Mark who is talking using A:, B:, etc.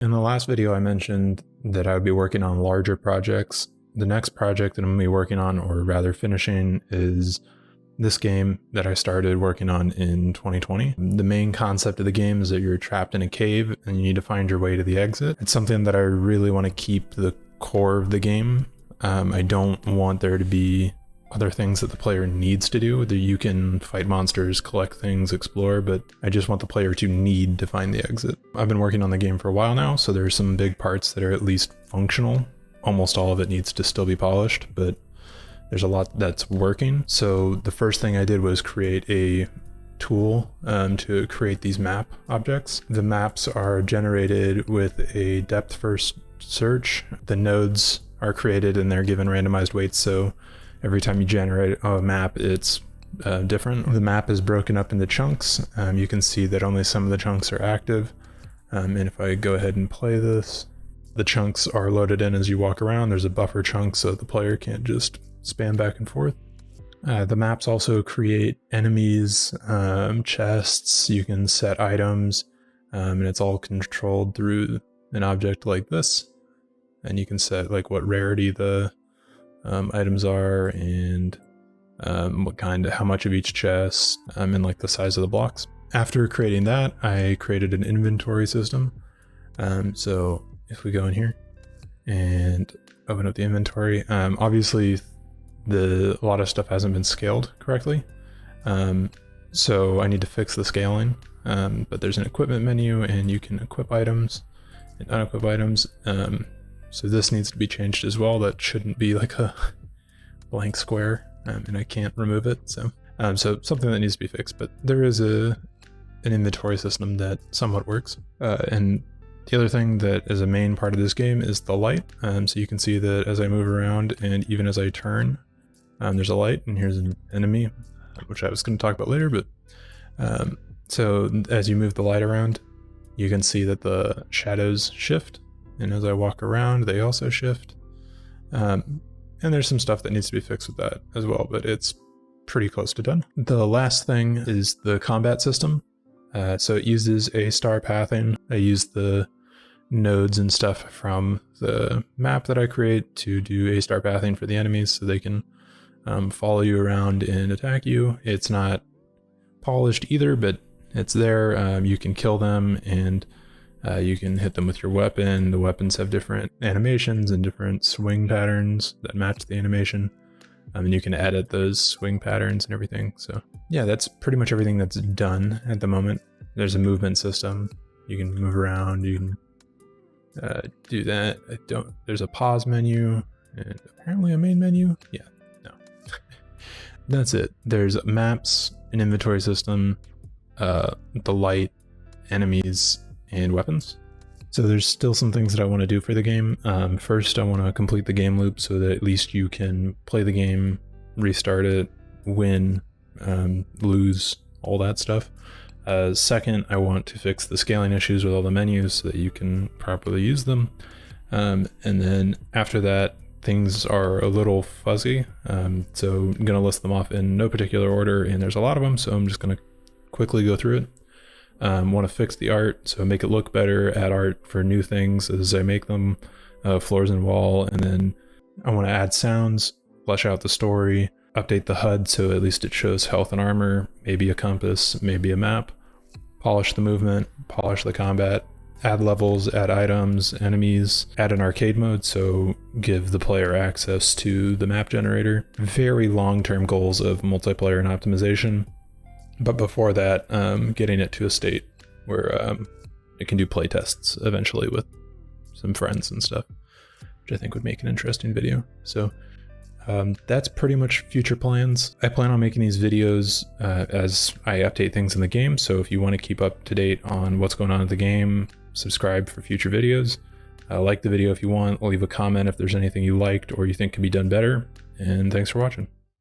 A: In the last video, I mentioned that I would be working on larger projects. The next project that I'm going to be working on, or rather finishing, is this game that I started working on in 2020. The main concept of the game is that you're trapped in a cave and you need to find your way to the exit. It's something that I really want to keep the core of the game. I don't want there to be other things that the player needs to do. That you can fight monsters, collect things, explore, but I just want the player to need to find the exit. I've been working on the game for a while now, so there's some big parts that are at least functional. Almost all of it needs to still be polished, but there's a lot that's working. So the first thing I did was create a tool to create these map objects. The maps are generated with a depth first search. The nodes are created and they're given randomized weights, so every time you generate a map, it's different. The map is broken up into chunks. You can see that only some of the chunks are active. And if I go ahead and play this, the chunks are loaded in as you walk around. There's a buffer chunk so the player can't just spam back and forth. The maps also create enemies, chests. You can set items, and it's all controlled through an object like this. And you can set like what rarity the items are and how much of each chest, and like the size of the blocks. After creating that, I created an inventory system. So if we go in here and open up the inventory, obviously a lot of stuff hasn't been scaled correctly. So I need to fix the scaling, but there's an equipment menu and you can equip items and unequip items. So this needs to be changed as well. That shouldn't be like a blank square, and I can't remove it. So something that needs to be fixed, but there is an inventory system that somewhat works. And the other thing that is a main part of this game is the light. So you can see that as I move around and even as I turn, there's a light, and here's an enemy, which I was going to talk about later. But so as you move the light around, you can see that the shadows shift. And as I walk around, they also shift. And there's some stuff that needs to be fixed with that as well, but it's pretty close to done. The last thing is the combat system. So it uses a star pathing. I use the nodes and stuff from the map that I create to do a star pathing for the enemies so they can follow you around and attack you. It's not polished either, but it's there. You can kill them and you can hit them with your weapon. The weapons have different animations and different swing patterns that match the animation. And you can edit those swing patterns and everything. So yeah, that's pretty much everything that's done at the moment. There's a movement system. You can move around, you can do that. There's a pause menu and apparently a main menu. Yeah, no. That's it. There's maps, an inventory system, the light, enemies, and weapons. So there's still some things that I want to do for the game. First, I want to complete the game loop so that at least you can play the game, restart it, win, lose, all that stuff. Second, I want to fix the scaling issues with all the menus so that you can properly use them. And then after that, things are a little fuzzy. So I'm going to list them off in no particular order, and there's a lot of them, so I'm just going to quickly go through it. Want to fix the art, so make it look better, add art for new things as I make them, floors and wall, and then I want to add sounds, flesh out the story, update the HUD so at least it shows health and armor, maybe a compass, maybe a map, polish the movement, polish the combat, add levels, add items, enemies, add an arcade mode, so give the player access to the map generator. Very long-term goals of multiplayer and optimization. But before that, getting it to a state where it can do playtests eventually with some friends and stuff, which I think would make an interesting video. So that's pretty much future plans. I plan on making these videos as I update things in the game. So if you want to keep up to date on what's going on in the game, subscribe for future videos. Like the video if you want, leave a comment if there's anything you liked or you think can be done better. And thanks for watching.